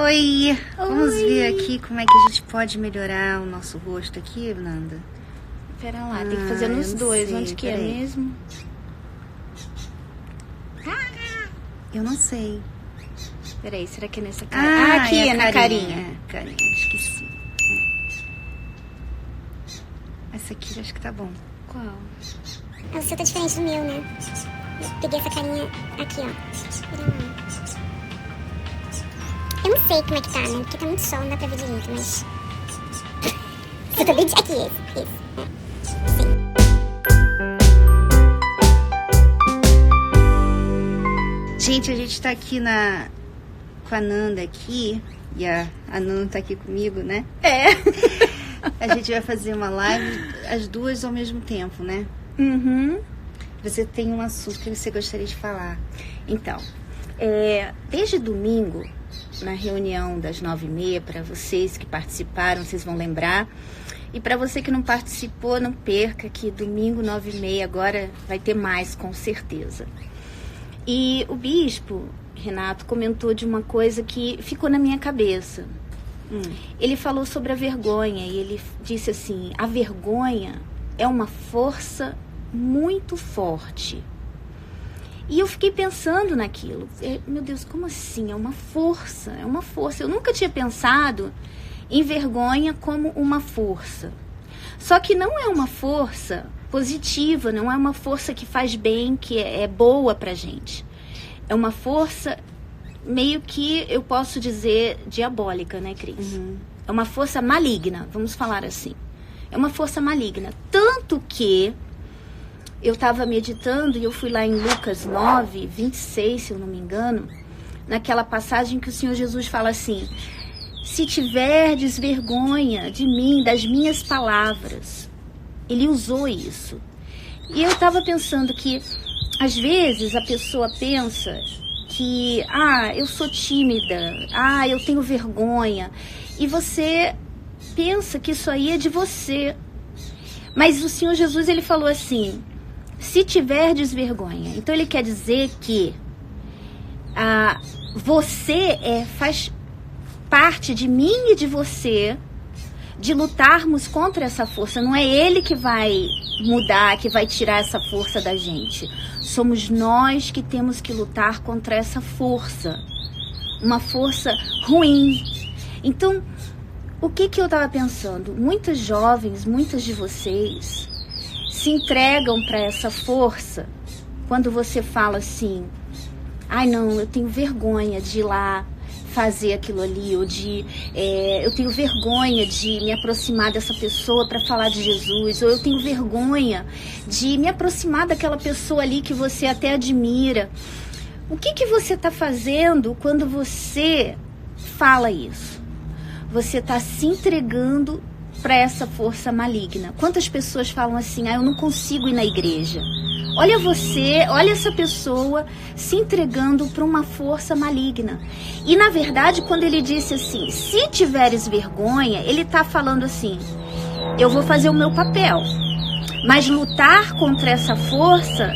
Oi! Vamos ver aqui como é que a gente pode melhorar o nosso rosto aqui, Nanda. Pera lá, tem que fazer nos dois. Onde que é mesmo? Eu não sei. Peraí, será que é nessa cara? Aqui, é na carinha. Carinha, esqueci. Essa aqui acho que tá bom. Qual? O seu tá diferente do meu, né? Eu peguei essa carinha aqui, ó. Pera lá. Eu não sei como é que tá, né? Porque tá muito sol, não dá pra ver direito, mas... Eu tô bem... Aqui, esse. Sim. Gente, a gente tá aqui com a Nanda aqui. E a Nanda tá aqui comigo, né? A gente vai fazer uma live, as duas ao mesmo tempo, né? Uhum. Você tem um assunto que você gostaria de falar. Então, desde domingo, na reunião das 9h30, para vocês que participaram, vocês vão lembrar. E para você que não participou, não perca que domingo 9h30 agora vai ter mais, com certeza. E o bispo, Renato, comentou de uma coisa que ficou na minha cabeça. Ele falou sobre a vergonha e ele disse assim, a vergonha é uma força muito forte. E eu fiquei pensando naquilo. Meu Deus, como assim? É uma força, é uma força. Eu nunca tinha pensado em vergonha como uma força. Só que não é uma força positiva, não é uma força que faz bem, que é boa pra gente. É uma força meio que, eu posso dizer, diabólica, né, Cris? Uhum. É uma força maligna, vamos falar assim. É uma força maligna. Tanto que eu estava meditando e eu fui lá em Lucas 9:26, se eu não me engano, naquela passagem que o Senhor Jesus fala assim, se tiverdes vergonha de mim, das minhas palavras. Ele usou isso. E eu estava pensando que, às vezes, a pessoa pensa que, eu sou tímida, eu tenho vergonha. E você pensa que isso aí é de você. Mas o Senhor Jesus, ele falou assim, se tiverdes vergonha. Então, ele quer dizer que você faz parte de mim e de você, de lutarmos contra essa força. Não é ele que vai mudar, que vai tirar essa força da gente. Somos nós que temos que lutar contra essa força. Uma força ruim. Então, o que eu estava pensando? Muitos jovens, muitas de vocês, se entregam para essa força quando você fala assim, não, eu tenho vergonha de ir lá fazer aquilo ali, ou eu tenho vergonha de me aproximar dessa pessoa para falar de Jesus, ou eu tenho vergonha de me aproximar daquela pessoa ali que você até admira. O que você está fazendo quando você fala isso? Você está se entregando para essa força maligna. Quantas pessoas falam assim, eu não consigo ir na igreja. Olha você, olha essa pessoa se entregando para uma força maligna. E na verdade, quando ele disse assim, se tiveres vergonha, ele está falando assim, eu vou fazer o meu papel. Mas lutar contra essa força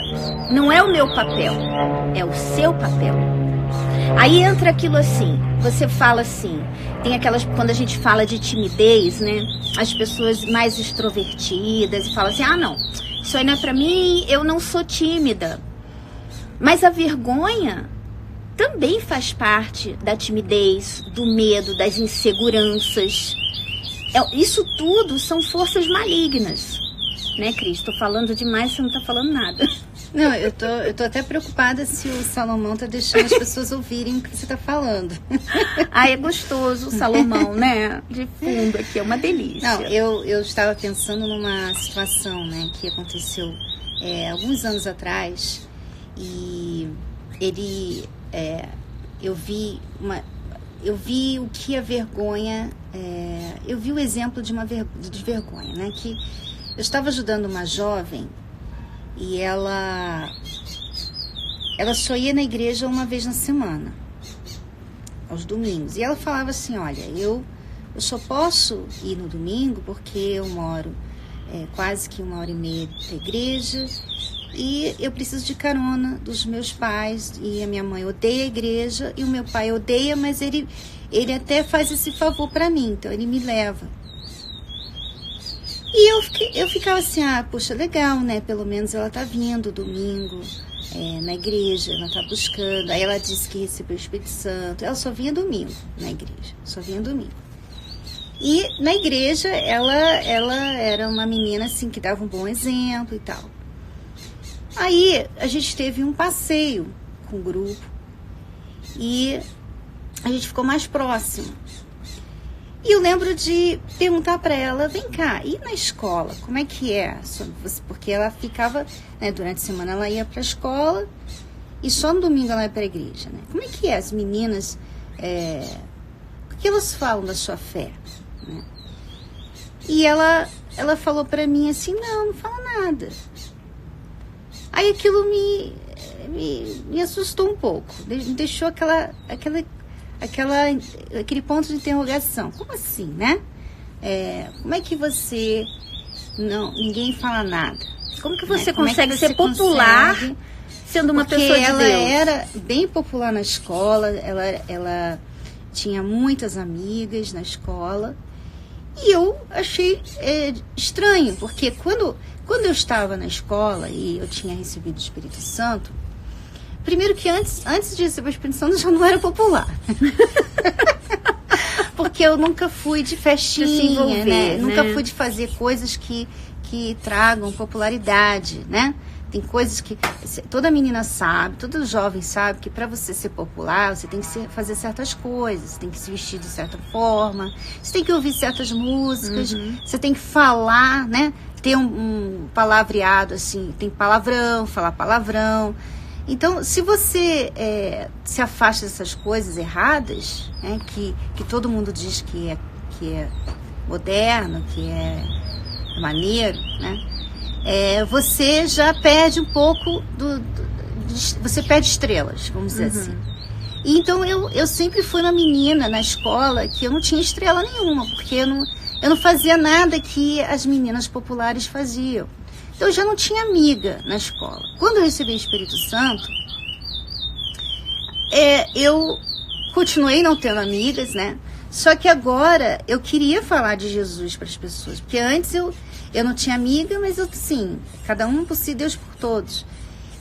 não é o meu papel, é o seu papel. Aí entra aquilo assim, você fala assim, tem aquelas, quando a gente fala de timidez, né? As pessoas mais extrovertidas e falam assim, não, isso aí não é pra mim, eu não sou tímida. Mas a vergonha também faz parte da timidez, do medo, das inseguranças. Isso tudo são forças malignas. Né, Cris? Tô falando demais, você não tá falando nada. Não, eu tô até preocupada se o Salomão tá deixando as pessoas ouvirem o que você tá falando. É gostoso o Salomão, né? De fundo aqui, é uma delícia. Não, eu estava pensando numa situação, né, que aconteceu alguns anos atrás. E eu vi o que a vergonha... eu vi o exemplo de vergonha, né, que eu estava ajudando uma jovem e ela só ia na igreja uma vez na semana, aos domingos. E ela falava assim, olha, eu só posso ir no domingo porque eu moro quase que 1h30 da igreja e eu preciso de carona dos meus pais, e a minha mãe odeia a igreja e o meu pai odeia, mas ele até faz esse favor para mim, então ele me leva. E eu ficava assim, poxa, legal, né? Pelo menos ela tá vindo domingo na igreja, ela tá buscando. Aí ela disse que recebeu o Espírito Santo. Ela só vinha domingo na igreja, só vinha domingo. E na igreja ela era uma menina assim que dava um bom exemplo e tal. Aí a gente teve um passeio com o grupo e a gente ficou mais próximo. E eu lembro de perguntar para ela, vem cá, e na escola, como é que é? Porque ela ficava, né, durante a semana ela ia para a escola e só no domingo ela ia para a igreja, né? Como é que é? As meninas, o que elas falam da sua fé? Né? E ela falou para mim assim, não fala nada. Aí aquilo me assustou um pouco, me deixou aquele ponto de interrogação. Como assim, né? Como é que você ninguém fala nada? Como que você consegue ser popular sendo uma pessoa de Deus? Ela era bem popular na escola, ela tinha muitas amigas na escola, e eu achei estranho, porque quando eu estava na escola e eu tinha recebido o Espírito Santo, primeiro que antes de receber o Espírito Santo eu já não era popular. Porque eu nunca fui de festinha, né? Nunca fui de fazer coisas que tragam popularidade, né? Tem coisas que toda menina sabe, todo jovem sabe que para você ser popular, você tem que fazer certas coisas, você tem que se vestir de certa forma, você tem que ouvir certas músicas, você tem que falar, né? Ter um palavreado, assim, tem palavrão, falar palavrão. Então, se você se afasta dessas coisas erradas, né, que todo mundo diz que é moderno, que é maneiro, né, você já perde um pouco você perde estrelas, vamos dizer assim. E então, eu sempre fui uma menina na escola que eu não tinha estrela nenhuma, porque eu não fazia nada que as meninas populares faziam. Então, eu já não tinha amiga na escola. Quando eu recebi o Espírito Santo, eu continuei não tendo amigas, né? Só que agora eu queria falar de Jesus para as pessoas. Porque antes eu não tinha amiga, mas sim, cada um por si, Deus por todos.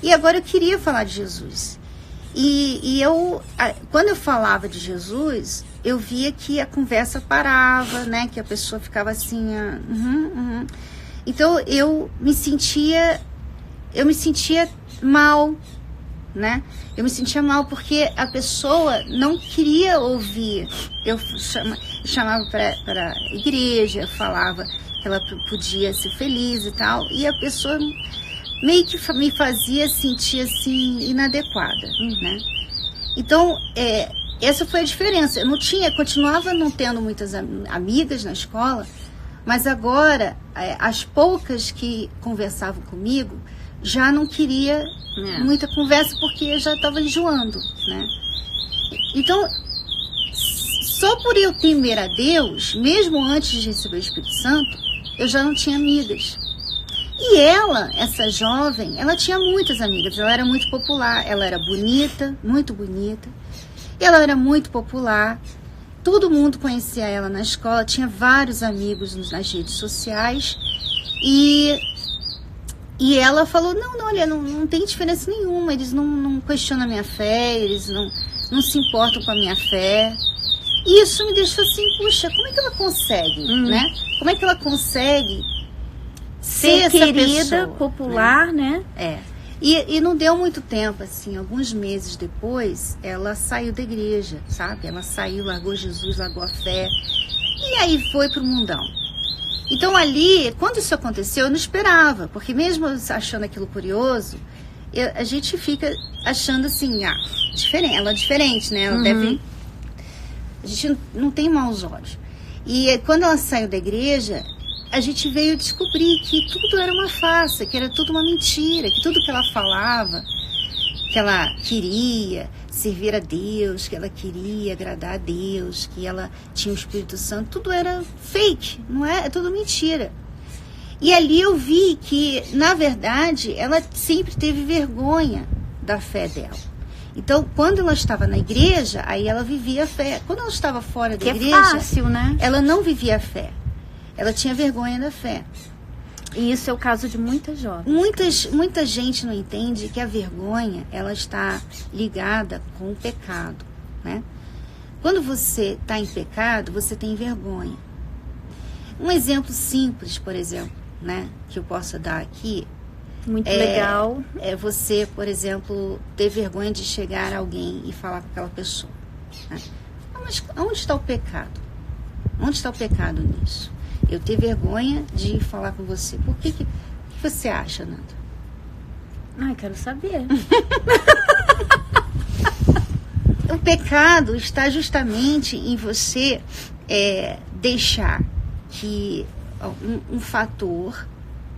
E agora eu queria falar de Jesus. E quando eu falava de Jesus, eu via que a conversa parava, né? Que a pessoa ficava assim, Então, eu me sentia mal, né? Eu me sentia mal porque a pessoa não queria ouvir. Eu chamava para a igreja, falava que ela podia ser feliz e tal, e a pessoa meio que me fazia sentir assim inadequada, né? Então, essa foi a diferença. Eu continuava não tendo muitas amigas na escola, mas agora, as poucas que conversavam comigo, já não queria muita conversa, porque eu já estava enjoando, né? Então, só por eu temer a Deus, mesmo antes de receber o Espírito Santo, eu já não tinha amigas. E essa jovem, ela tinha muitas amigas, ela era muito popular, ela era bonita, muito bonita, ela era muito popular. Todo mundo conhecia ela na escola, tinha vários amigos nas redes sociais. E ela falou, olha, não tem diferença nenhuma, eles não questionam a minha fé, eles não se importam com a minha fé. E isso me deixou assim, puxa, como é que ela consegue, né? Como é que ela consegue ser essa querida, pessoa, popular, né? E não deu muito tempo, assim, alguns meses depois, ela saiu da igreja, sabe? Ela saiu, largou Jesus, largou a fé, e aí foi pro mundão. Então ali, quando isso aconteceu, eu não esperava, porque mesmo achando aquilo curioso, a gente fica achando assim, ela é diferente, né? Ela deve... A gente não tem maus olhos. E quando ela saiu da igreja, a gente veio descobrir que tudo era uma farsa, que era tudo uma mentira, que tudo que ela falava, que ela queria servir a Deus, que ela queria agradar a Deus, que ela tinha o Espírito Santo, tudo era fake, não é? É tudo mentira. E ali eu vi que, na verdade, ela sempre teve vergonha da fé dela. Então, quando ela estava na igreja, aí ela vivia a fé. Quando ela estava fora da igreja, é fácil, né? Ela não vivia a fé. Ela tinha vergonha da fé. E isso é o caso de muitas jovens. Muita gente não entende que a vergonha, ela está ligada com o pecado, né? Quando você está em pecado, você tem vergonha. Um exemplo simples, por exemplo, né, que eu posso dar aqui. Muito legal. É você, por exemplo, ter vergonha de chegar a alguém e falar com aquela pessoa. Né? Mas onde está o pecado? Onde está o pecado nisso? Eu ter vergonha de falar com você. Por que você acha, Nanda? Ai, quero saber. O pecado está justamente em você deixar que um fator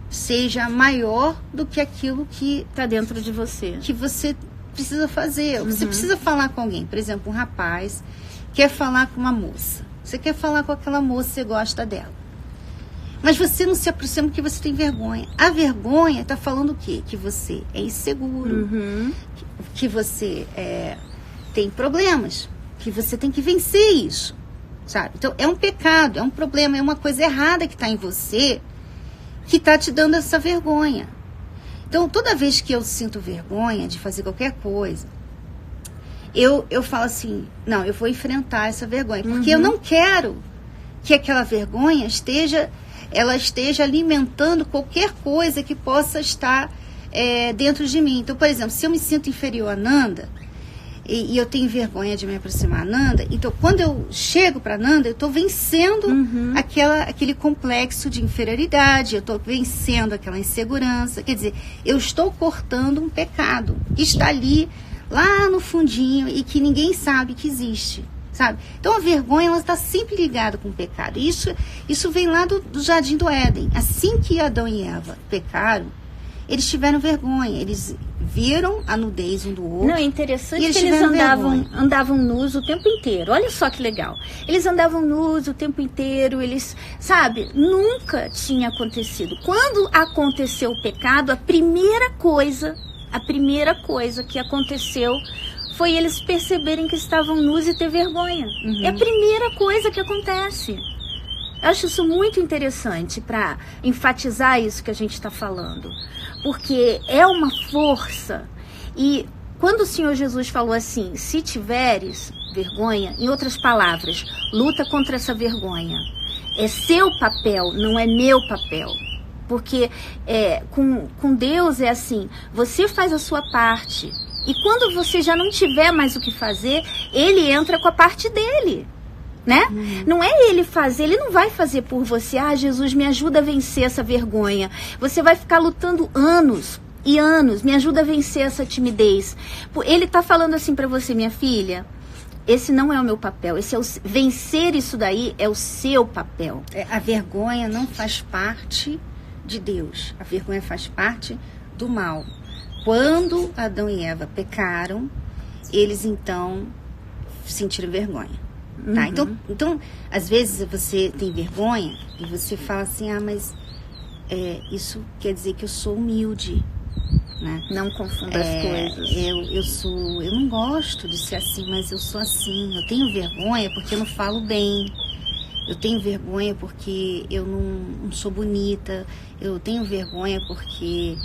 seja maior do que aquilo que está dentro de você. Que você precisa fazer. Você precisa falar com alguém. Por exemplo, um rapaz quer falar com uma moça. Você quer falar com aquela moça, você gosta dela. Mas você não se aproxima porque você tem vergonha. A vergonha está falando o quê? Que você é inseguro, que você tem problemas, que você tem que vencer isso, sabe? Então, é um pecado, é um problema, é uma coisa errada que está em você, que está te dando essa vergonha. Então, toda vez que eu sinto vergonha de fazer qualquer coisa, eu falo assim, não, eu vou enfrentar essa vergonha, porque eu não quero que aquela vergonha esteja alimentando qualquer coisa que possa estar dentro de mim. Então, por exemplo, se eu me sinto inferior a Nanda, e eu tenho vergonha de me aproximar a Nanda, então quando eu chego para Nanda, eu estou vencendo aquele complexo de inferioridade, eu estou vencendo aquela insegurança, quer dizer, eu estou cortando um pecado que está ali, lá no fundinho, e que ninguém sabe que existe, sabe? Então a vergonha, ela está sempre ligada com o pecado. Isso vem lá do Jardim do Éden. Assim que Adão e Eva pecaram, eles tiveram vergonha, eles viram a nudez um do outro. Não, é interessante que eles andavam nus o tempo inteiro. Olha só que legal. Eles andavam nus o tempo inteiro, eles, sabe, nunca tinha acontecido. Quando aconteceu o pecado, a primeira coisa que aconteceu foi eles perceberem que estavam nus e ter vergonha. É a primeira coisa que acontece. Eu acho isso muito interessante para enfatizar isso que a gente está falando. Porque é uma força. E quando o Senhor Jesus falou assim, se tiveres vergonha, em outras palavras, luta contra essa vergonha. É seu papel, não é meu papel. Porque com Deus é assim, você faz a sua parte. E quando você já não tiver mais o que fazer, Ele entra com a parte dele. Né? Não é ele fazer, ele não vai fazer por você. Ah, Jesus, me ajuda a vencer essa vergonha. Você vai ficar lutando anos e anos, me ajuda a vencer essa timidez. Ele está falando assim para você, minha filha, esse não é o meu papel, vencer isso daí é o seu papel. A vergonha não faz parte de Deus, a vergonha faz parte do mal. Quando Adão e Eva pecaram, eles então sentiram vergonha. Tá? Então, às vezes você tem vergonha e você fala assim, mas isso quer dizer que eu sou humilde, né? Não confunda as coisas. Eu não gosto de ser assim, mas eu sou assim. Eu tenho vergonha porque eu não falo bem. Eu tenho vergonha porque eu não sou bonita. Eu tenho vergonha porque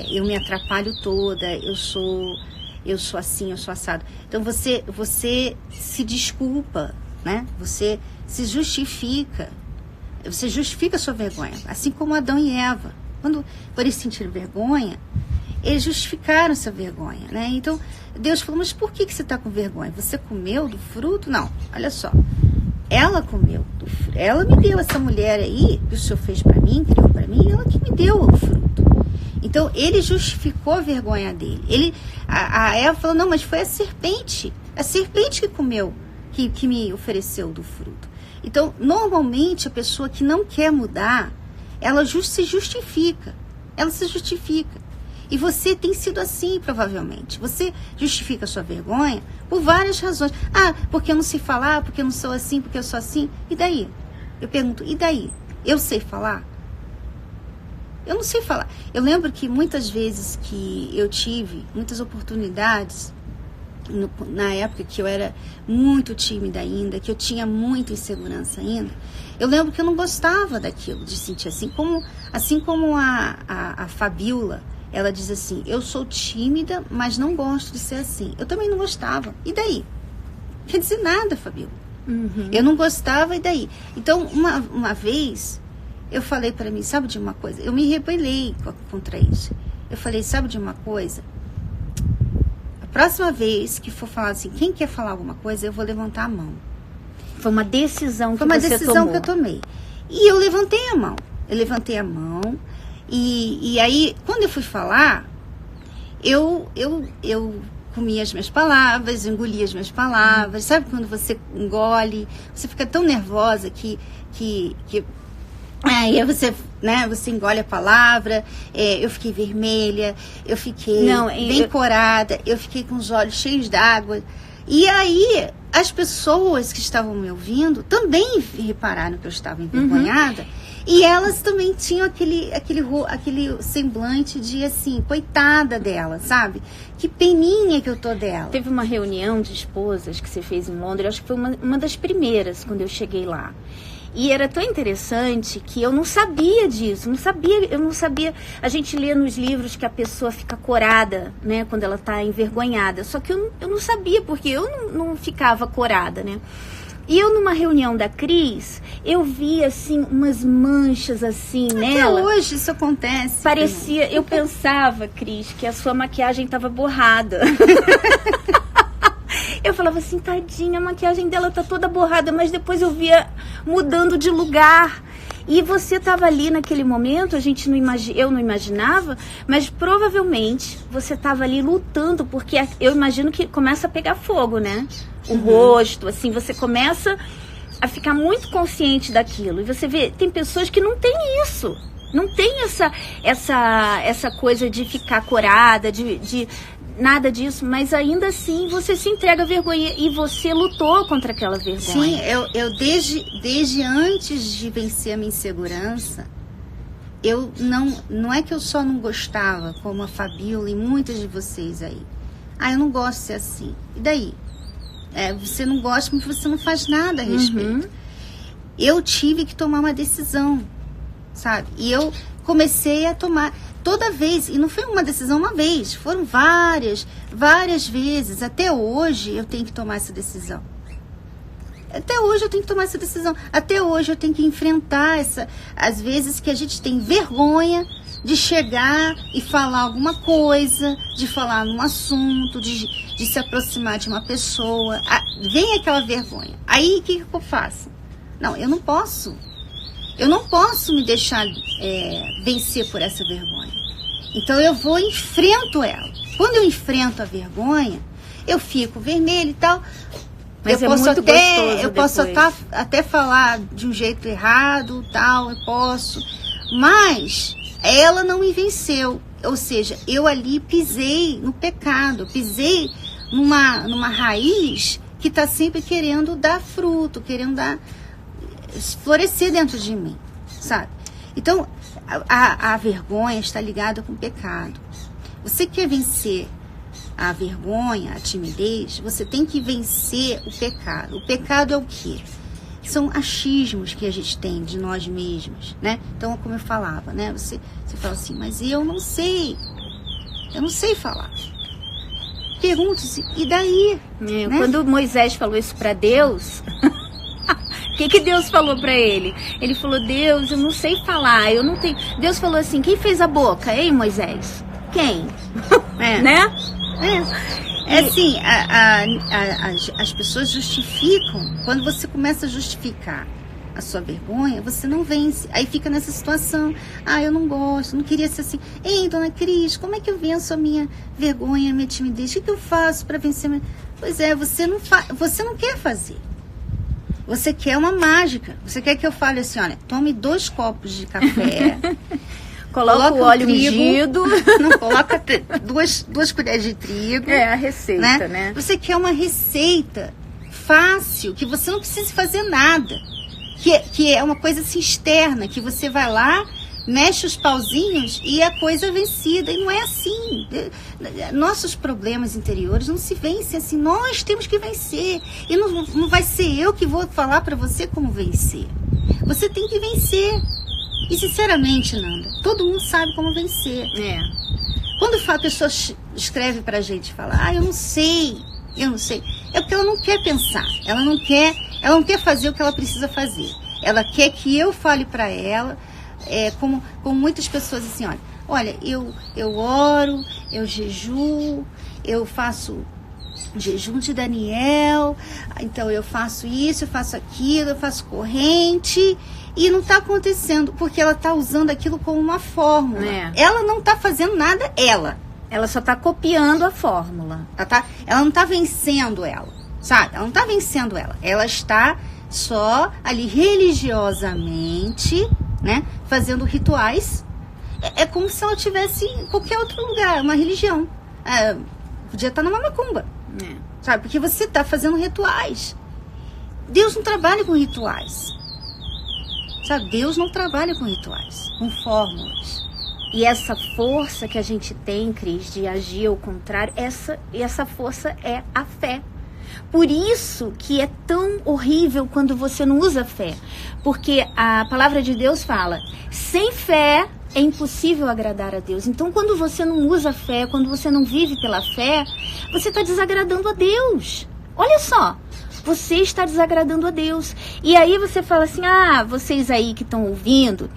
eu me atrapalho toda. Eu sou assim, eu sou assado. Então você se desculpa, né? Você se justifica. Você justifica a sua vergonha. Assim como Adão e Eva. Quando eles sentiram vergonha, eles justificaram essa vergonha, né? Então Deus falou, mas por que você está com vergonha? Você comeu do fruto? Não, olha só. Ela comeu do fruto. Ela me deu, essa mulher aí, que o Senhor fez para mim, criou para mim, ela que me deu o fruto. Então, ele justificou a vergonha dele. A Eva falou, não, mas foi a serpente que comeu, que me ofereceu do fruto. Então, normalmente, a pessoa que não quer mudar, ela se justifica. Ela se justifica. E você tem sido assim, provavelmente. Você justifica a sua vergonha por várias razões. Ah, porque eu não sei falar, porque eu não sou assim, porque eu sou assim. E daí? Eu pergunto, e daí? Eu sei falar? Eu não sei falar. Eu lembro que muitas vezes que eu tive muitas oportunidades, na época que eu era muito tímida ainda, que eu tinha muita insegurança ainda, eu lembro que eu não gostava daquilo, de sentir assim como a Fabiola, ela diz assim, eu sou tímida, mas não gosto de ser assim. Eu também não gostava. E daí? Não quer dizer nada, Fabiola. Eu não gostava, e daí? Então, uma vez, eu falei para mim, sabe de uma coisa? Eu me rebelei contra isso. Eu falei, sabe de uma coisa? A próxima vez que for falar assim, quem quer falar alguma coisa, eu vou levantar a mão. Foi uma decisão que Foi uma você decisão tomou. que eu tomei. E eu levantei a mão. E aí, quando eu fui falar, eu comia as minhas palavras, engolia as minhas palavras. Sabe quando você engole, você fica tão nervosa que aí você, né, você engole a palavra. Eu fiquei vermelha, eu fiquei bem corada, eu fiquei com os olhos cheios d'água. E aí, as pessoas que estavam me ouvindo também repararam que eu estava envergonhada. E elas também tinham aquele semblante de assim, coitada dela, sabe? Que peninha que eu tô dela. Teve uma reunião de esposas que você fez em Londres, acho que foi uma das primeiras quando eu cheguei lá. E era tão interessante que eu não sabia disso, eu não sabia. A gente lê nos livros que a pessoa fica corada, né, quando ela está envergonhada. Só que eu não sabia, porque eu não ficava corada, né? E eu, numa reunião da Cris, eu vi, assim, umas manchas, assim, nela. Até hoje isso acontece. Parecia, eu pensava, Cris, que a sua maquiagem estava borrada. Eu falava assim, tadinha, a maquiagem dela tá toda borrada, mas depois eu via mudando de lugar. E você estava ali naquele momento, eu não imaginava, mas provavelmente você estava ali lutando, porque eu imagino que começa a pegar fogo, né? O rosto, assim, você começa a ficar muito consciente daquilo. E você vê, tem pessoas que não têm isso. Não tem essa coisa de ficar corada, de nada disso, mas ainda assim você se entrega à vergonha e você lutou contra aquela vergonha. Sim, eu desde antes de vencer a minha insegurança, eu não é que eu só não gostava, como a Fabiola e muitas de vocês aí. Eu não gosto de ser assim. E daí? Você não gosta, mas você não faz nada a respeito. Eu tive que tomar uma decisão, sabe? E eu comecei a tomar toda vez, e não foi uma decisão uma vez, foram várias vezes. Até hoje eu tenho que tomar essa decisão. Até hoje eu tenho que enfrentar às vezes que a gente tem vergonha de chegar e falar alguma coisa, de falar num assunto, de se aproximar de uma pessoa. Vem aquela vergonha. Aí o que eu faço? Não, eu não posso me deixar vencer por essa vergonha. Então eu vou e enfrento ela. Quando eu enfrento a vergonha, eu fico vermelha e tal. Mas Eu posso até falar de um jeito errado, tal, eu posso. Mas ela não me venceu. Ou seja, eu ali pisei no pecado, pisei numa raiz que está sempre querendo dar fruto, querendo florescer dentro de mim, sabe? Então, a vergonha está ligada com o pecado. Você quer vencer a vergonha, a timidez, você tem que vencer o pecado. O pecado é o quê? São achismos que a gente tem de nós mesmos, né? Então, como eu falava, né? Você fala assim, mas eu não sei falar. Pergunte-se, e daí? Né? Quando Moisés falou isso para Deus, o que Deus falou para ele? Ele falou, Deus, eu não sei falar, eu não tenho... Deus falou assim, quem fez a boca, hein, Moisés? Quem? Né? Assim, as pessoas justificam. Quando você começa a justificar a sua vergonha, você não vence. Aí fica nessa situação. Eu não gosto, não queria ser assim. Ei, dona Cris, como é que eu venço a minha vergonha, a minha timidez? O que eu faço para vencer a minha... Pois é, você não quer fazer. Você quer uma mágica. Você quer que eu fale assim, olha, tome 2 copos de café... Coloca o óleo ungido. Não, coloca 2 colheres de trigo. A receita, né? Você quer uma receita fácil, que você não precisa fazer nada. Que é uma coisa assim externa, que você vai lá, mexe os pauzinhos e a coisa é vencida. E não é assim. Nossos problemas interiores não se vencem assim. Nós temos que vencer. E não vai ser eu que vou falar para você como vencer. Você tem que vencer. E sinceramente, Nanda, todo mundo sabe como vencer. Quando a pessoa escreve pra gente e fala, eu não sei, é porque ela não quer pensar. Ela não quer fazer o que ela precisa fazer. Ela quer que eu fale pra ela, como muitas pessoas assim, olha, eu oro, eu jejuo, eu faço jejum de Daniel, então eu faço isso, eu faço aquilo, eu faço corrente, e não está acontecendo, porque ela está usando aquilo como uma fórmula. Ela não está fazendo nada, ela só está copiando a fórmula. Ela não está vencendo ela, sabe? Ela não está vencendo ela. Ela está só ali religiosamente, né, fazendo rituais. É como se ela estivesse em qualquer outro lugar, uma religião. Podia estar numa macumba, sabe? Porque você está fazendo rituais. Deus não trabalha com rituais. Sabe? Deus não trabalha com rituais, com fórmulas. E essa força que a gente tem, Cris, de agir ao contrário, essa força é a fé. Por isso que é tão horrível quando você não usa fé. Porque a palavra de Deus fala, sem fé é impossível agradar a Deus. Então, quando você não usa fé, quando você não vive pela fé, você está desagradando a Deus. Olha só. Você está desagradando a Deus. E aí você fala assim, vocês aí que estão ouvindo,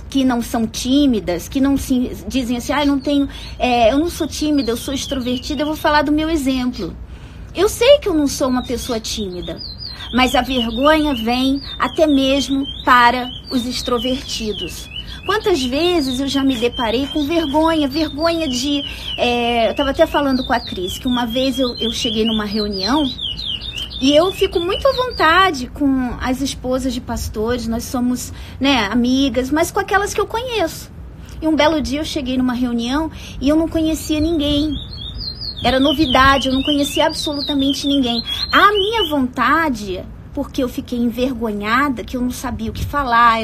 que não são tímidas, que não se dizem assim, eu não sou tímida, eu sou extrovertida, eu vou falar do meu exemplo. Eu sei que eu não sou uma pessoa tímida, mas a vergonha vem até mesmo para os extrovertidos. Quantas vezes eu já me deparei com vergonha de... eu estava até falando com a Cris, que uma vez eu cheguei numa reunião. E eu fico muito à vontade com as esposas de pastores, nós somos, amigas, mas com aquelas que eu conheço. E um belo dia eu cheguei numa reunião e eu não conhecia ninguém. Era novidade, eu não conhecia absolutamente ninguém. A minha vontade, porque eu fiquei envergonhada, que eu não sabia o que falar,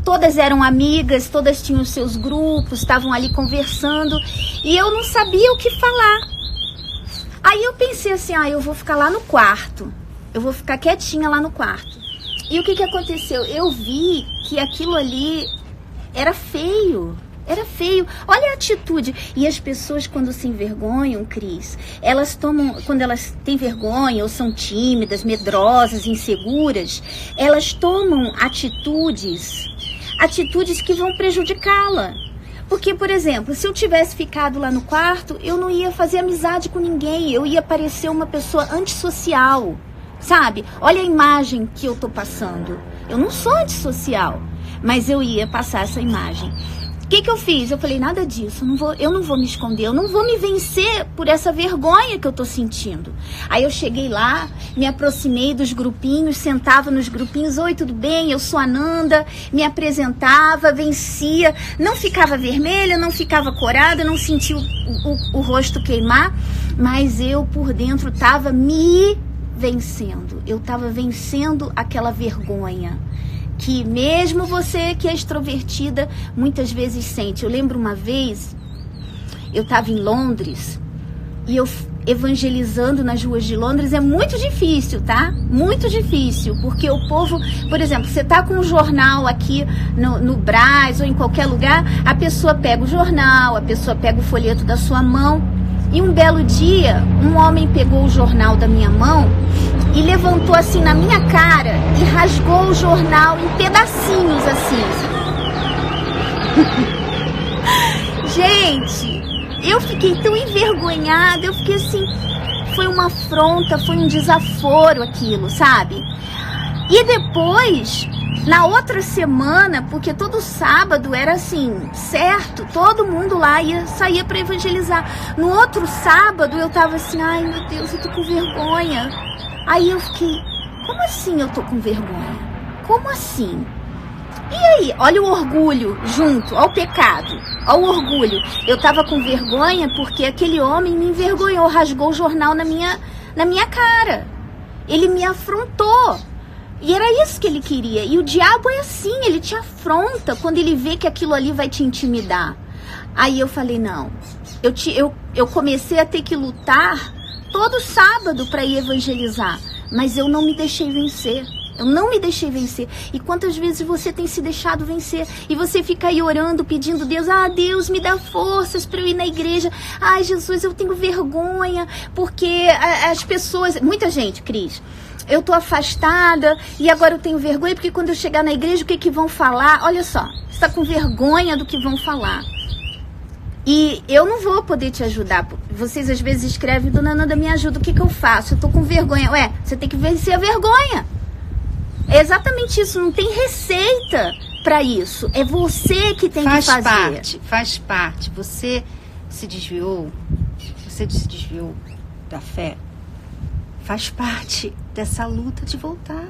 todas eram amigas, todas tinham seus grupos, estavam ali conversando, e eu não sabia o que falar. Aí eu pensei assim, eu vou ficar lá no quarto. Eu vou ficar quietinha lá no quarto. E o que aconteceu? Eu vi que aquilo ali era feio. Era feio. Olha a atitude. E as pessoas, quando se envergonham, Cris, quando elas têm vergonha ou são tímidas, medrosas, inseguras, elas tomam atitudes que vão prejudicá-la. Porque, por exemplo, se eu tivesse ficado lá no quarto, eu não ia fazer amizade com ninguém. Eu ia parecer uma pessoa antissocial, sabe? Olha a imagem que eu tô passando. Eu não sou antissocial, mas eu ia passar essa imagem. O que eu fiz? Eu falei, nada disso, eu não vou me esconder, eu não vou me vencer por essa vergonha que eu tô sentindo. Aí eu cheguei lá, me aproximei dos grupinhos, sentava nos grupinhos, oi, tudo bem? Eu sou a Nanda, me apresentava, vencia, não ficava vermelha, não ficava corada, não sentia o rosto queimar, mas eu por dentro tava me vencendo, eu tava vencendo aquela vergonha. Que mesmo você que é extrovertida, muitas vezes sente. Eu lembro uma vez, eu estava em Londres, e eu evangelizando nas ruas de Londres é muito difícil, tá? Muito difícil, porque o povo, por exemplo, você tá com um jornal aqui no Brás ou em qualquer lugar, a pessoa pega o jornal, a pessoa pega o folheto da sua mão, e um belo dia, um homem pegou o jornal da minha mão e levantou assim na minha cara e rasgou o jornal em pedacinhos assim. Gente, eu fiquei tão envergonhada, eu fiquei assim, foi uma afronta, foi um desaforo aquilo, sabe? E depois, na outra semana, porque todo sábado era assim, certo? Todo mundo lá saía para evangelizar. No outro sábado eu tava assim, ai meu Deus, eu tô com vergonha. Aí eu fiquei, como assim eu tô com vergonha? Como assim? E aí, olha o orgulho junto, olha o pecado, olha o orgulho. Eu tava com vergonha porque aquele homem me envergonhou, rasgou o jornal na minha cara. Ele me afrontou. E era isso que ele queria. E o diabo é assim, ele te afronta quando ele vê que aquilo ali vai te intimidar. Aí eu falei, não. Eu comecei a ter que lutar todo sábado para ir evangelizar. Mas eu não me deixei vencer. Eu não me deixei vencer. E quantas vezes você tem se deixado vencer? E você fica aí orando, pedindo Deus, Deus, me dá forças para eu ir na igreja. Ai, Jesus, eu tenho vergonha. Porque as pessoas... Muita gente, Cris, eu tô afastada e agora eu tenho vergonha porque quando eu chegar na igreja, o que vão falar? Olha só, você tá com vergonha do que vão falar. E eu não vou poder te ajudar. Vocês às vezes escrevem, Dona Nanda, me ajuda, o que eu faço? Eu tô com vergonha. Ué, você tem que vencer a vergonha. É exatamente isso, não tem receita para isso. É você que tem que fazer. Faz parte. Você se desviou da fé. Faz parte dessa luta de voltar.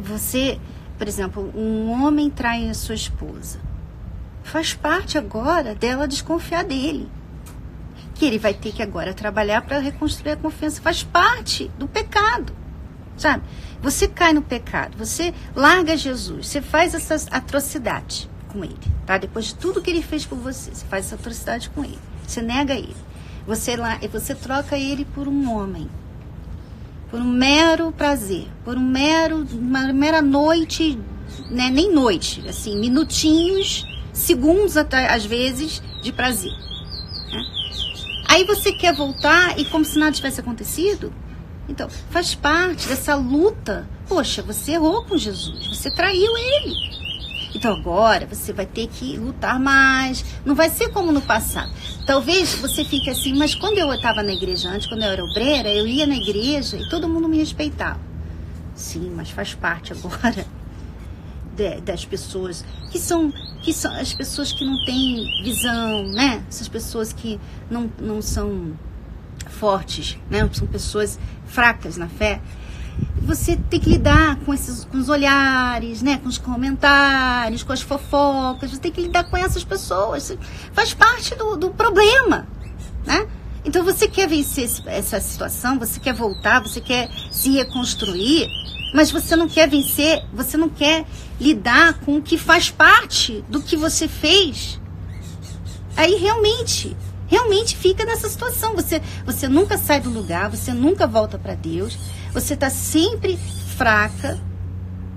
Você, por exemplo, um homem trai a sua esposa. Faz parte agora dela desconfiar dele. Que ele vai ter que agora trabalhar para reconstruir a confiança. Faz parte do pecado. Sabe? Você cai no pecado, você larga Jesus, você faz essa atrocidade com ele, tá? Depois de tudo que ele fez por você, você faz essa atrocidade com ele, você nega ele, você troca ele por um homem, por um mero prazer, por uma mera noite, né? Nem noite, assim, minutinhos, segundos às vezes de prazer, né? Aí você quer voltar e como se nada tivesse acontecido? Então, faz parte dessa luta. Poxa, você errou com Jesus, você traiu ele. Então agora você vai ter que lutar mais. Não vai ser como no passado. Talvez você fique assim, mas quando eu estava na igreja antes, quando eu era obreira, eu ia na igreja e todo mundo me respeitava. Sim, mas faz parte agora das pessoas que são as pessoas que não têm visão, né? Essas pessoas que não são fortes, né? São pessoas fracas na fé. Você tem que lidar com os olhares, né? Com os comentários, com as fofocas. Você tem que lidar com essas pessoas. Faz parte do problema, né? Então você quer vencer essa situação, você quer voltar, você quer se reconstruir, mas você não quer vencer, você não quer lidar com o que faz parte do que você fez. Aí realmente fica nessa situação. Você nunca sai do lugar, você nunca volta para Deus, você está sempre fraca,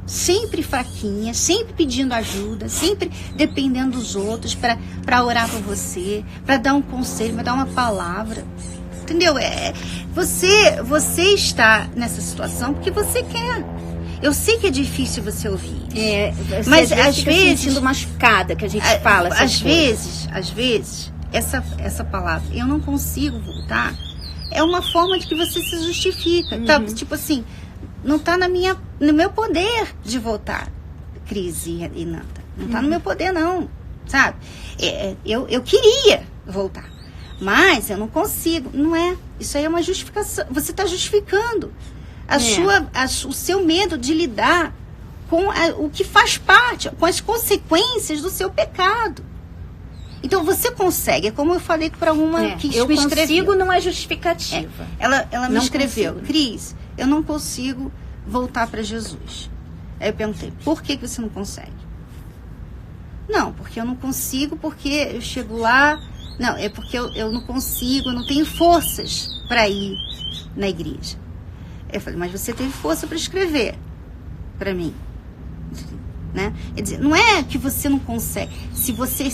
sempre fraquinha, sempre pedindo ajuda, sempre dependendo dos outros para orar por você, para dar um conselho, para dar uma palavra. Entendeu? Você está nessa situação porque você quer. Eu sei que é difícil você ouvir. Mas às vezes sentindo machucada, que a gente fala. Às vezes essa palavra, eu não consigo voltar, é uma forma de que você se justifica. Tá? Tipo assim, não está no meu poder de voltar, Cris e Nanda. Não está no meu poder, não. Sabe? Eu queria voltar, mas eu não consigo. Não é. Isso aí é uma justificação. Você está justificando o seu medo de lidar com o que faz parte, com as consequências do seu pecado. Então você consegue, é como eu falei para uma que me escreveu. Eu consigo não é justificativa. Ela me escreveu, consigo. Cris, eu não consigo voltar para Jesus. Aí eu perguntei, por que você não consegue? Não, porque eu não consigo, porque eu chego lá... Não, é porque eu não consigo, eu não tenho forças para ir na igreja. Eu falei, mas você teve força para escrever para mim. Né? Quer dizer, não é que você não consegue. Se você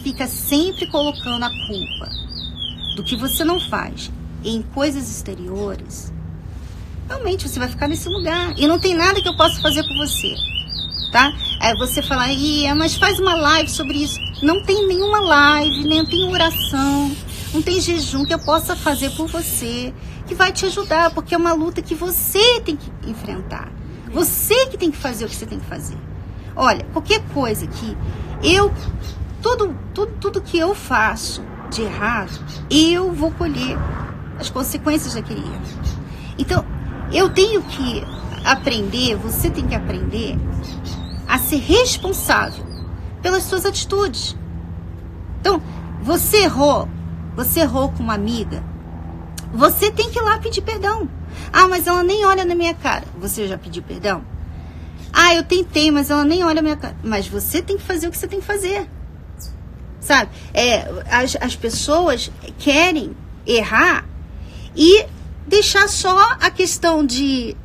fica sempre colocando a culpa do que você não faz em coisas exteriores, realmente você vai ficar nesse lugar. E não tem nada que eu possa fazer por você. Tá? Aí você fala, mas faz uma live sobre isso. Não tem nenhuma live, nem tem oração, não tem jejum que eu possa fazer por você, que vai te ajudar, porque é uma luta que você tem que enfrentar. Você que tem que fazer o que você tem que fazer. Olha, qualquer coisa que tudo que eu faço de errado, eu vou colher as consequências daquele erro. Então, eu tenho que aprender, você tem que aprender a ser responsável pelas suas atitudes. Então, você errou com uma amiga, você tem que ir lá pedir perdão. Mas ela nem olha na minha cara. Você já pediu perdão? Ah, eu tentei, mas ela nem olha a minha cara. Mas você tem que fazer o que você tem que fazer. Sabe? As pessoas querem errar e deixar só a questão de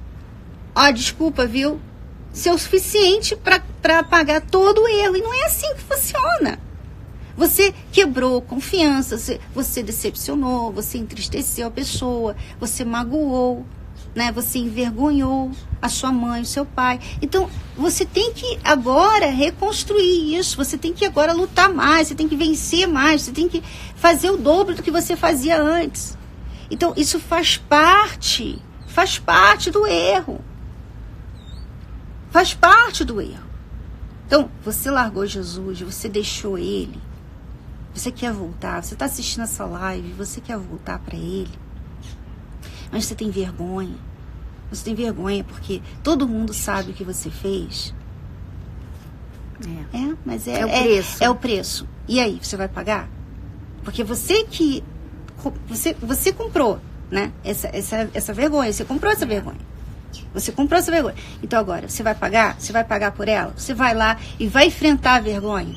desculpa, viu? Ser o suficiente para apagar todo o erro. E não é assim que funciona. Você quebrou confiança, você decepcionou, você entristeceu a pessoa, você magoou, né? Você envergonhou a sua mãe, o seu pai. Então, você tem que agora reconstruir isso, você tem que agora lutar mais, você tem que vencer mais, você tem que fazer o dobro do que você fazia antes. Então, isso faz parte do erro. Faz parte do erro. Então, você largou Jesus, você deixou Ele. Você quer voltar, você está assistindo essa live, você quer voltar para Ele. Mas você tem vergonha. Você tem vergonha porque todo mundo sabe o que você fez. Mas é o preço. É o preço. E aí, você vai pagar? Porque você comprou, né? Essa vergonha, você comprou essa vergonha. Você comprou essa vergonha. Então agora, você vai pagar? Você vai pagar por ela? Você vai lá e vai enfrentar a vergonha?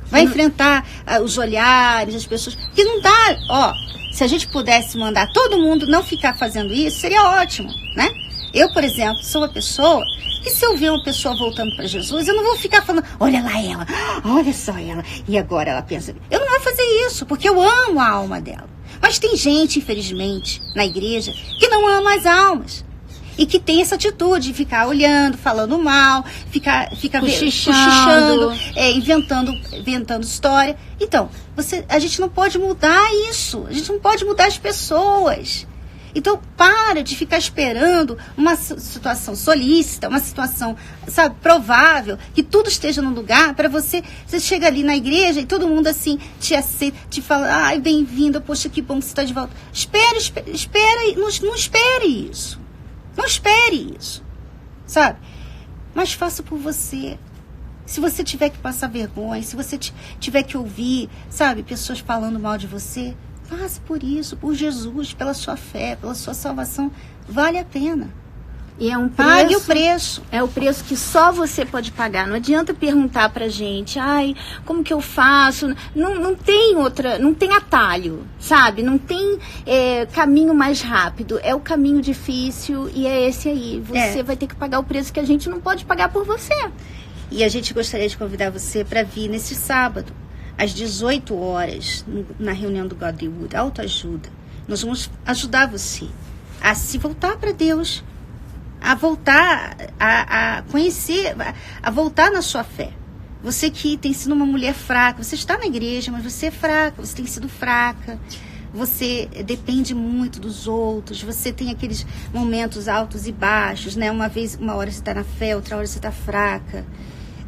Vai enfrentar os olhares, as pessoas. Que não dá, se a gente pudesse mandar todo mundo não ficar fazendo isso, seria ótimo, né? Eu, por exemplo, sou uma pessoa que se eu ver uma pessoa voltando para Jesus, eu não vou ficar falando, olha lá ela, olha só ela, e agora ela pensa. Eu não vou fazer isso, porque eu amo a alma dela. Mas tem gente, infelizmente, na igreja, que não ama as almas. E que tem essa atitude de ficar olhando, falando mal, ficar cochichando, inventando história. Então, a gente não pode mudar isso. A gente não pode mudar as pessoas. Então, para de ficar esperando uma situação solícita, uma situação, sabe, provável, que tudo esteja no lugar para você. Você chega ali na igreja e todo mundo assim te aceita, te fala, ai, bem-vinda, poxa, que bom que você está de volta. Espera, não espere isso. Não espere isso, sabe? Mas faça por você. Se você tiver que passar vergonha, se você tiver que ouvir, sabe, pessoas falando mal de você, faça por isso, por Jesus, pela sua fé, pela sua salvação. Vale a pena. E é um preço, pague o preço. É o preço que só você pode pagar. Não adianta perguntar pra gente, como que eu faço? Não tem outra, não tem atalho, sabe? Não tem caminho mais rápido. É o caminho difícil e é esse aí. Você vai ter que pagar o preço que a gente não pode pagar por você. E a gente gostaria de convidar você para vir nesse sábado, às 18 horas, na reunião do Godlywood, autoajuda. Nós vamos ajudar você a se voltar para Deus, a voltar a conhecer, a voltar na sua fé. Você que tem sido uma mulher fraca, você está na igreja, mas você é fraca, você tem sido fraca, você depende muito dos outros, você tem aqueles momentos altos e baixos, né? Uma hora você está na fé, outra hora você está fraca.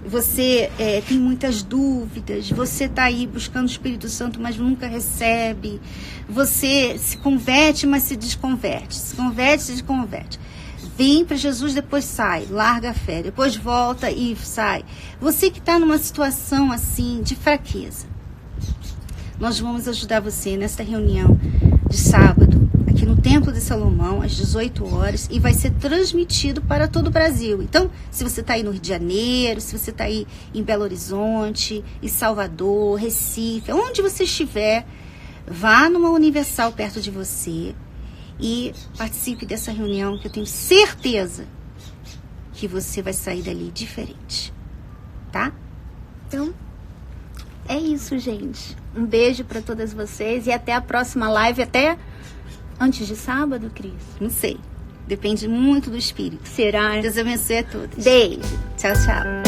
Você tem muitas dúvidas, você está aí buscando o Espírito Santo, mas nunca recebe. Você se converte, mas se desconverte. Se converte, se desconverte. Vem para Jesus, depois sai, larga a fé, depois volta e sai. Você que está numa situação assim de fraqueza, nós vamos ajudar você nesta reunião de sábado, aqui no Templo de Salomão, às 18 horas, e vai ser transmitido para todo o Brasil. Então, se você está aí no Rio de Janeiro, se você está aí em Belo Horizonte, em Salvador, Recife, onde você estiver, vá numa Universal perto de você e participe dessa reunião, que eu tenho certeza que você vai sair dali diferente, tá? Então, é isso, gente. Um beijo para todas vocês e até a próxima live, até antes de sábado, Cris? Não sei. Depende muito do Espírito. Será? Deus abençoe a todos. Beijo. Tchau, tchau.